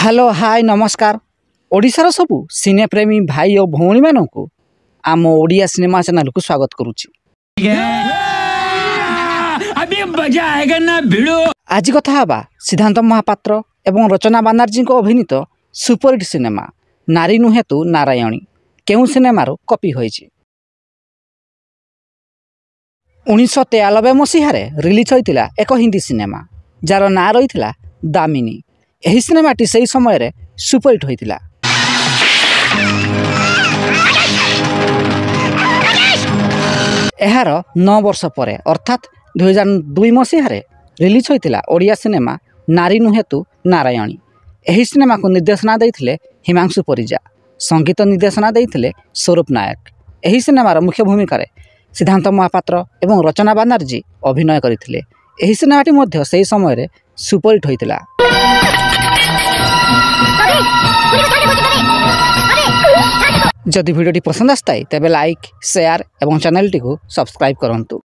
Hello hi नमस्कार ओडिशार सबू सिनेप्रेमी भाई और भौणी मानू आम ओडिया सिनेमा चैनल को स्वागत करुच्ची। आज कथा हवा सिद्धांत महापात्र एवं रचना बानार्जी अभिनीत सुपरहिट सिनेमा नारी नुहे तू नारायणी केउ सिनेमार कॉपी होइछि। 1993 मसीह रिलीज होइतिला एक हिंदी सिनेमा जार ना रही दामिनी। यही सिनेमाटी से समय रे सुपरहिट होइतिला। एहार 9 वर्ष परे अर्थात 2002 मसीह रिलीज होइतिला ओडिया सिनेमा नारी नुहे तू नारायणी। यही सिनेमा को निर्देशना देइथिले हिमांशु परिजा, संगीत निर्देशना देइथिले स्वरूप नायक। यही सिनेमार मुख्य भूमिका रे सिद्धांत महापात्र एवं रचना बानार्जी अभिनय करथिले। यही सिनेमाटी मध्य सेही समय रे सुपरहिट होइतिला। जदि वीडियोटी पसंद आसताई तेबे लाइक शेयर एवं चैनल टी को सब्सक्राइब करंतु।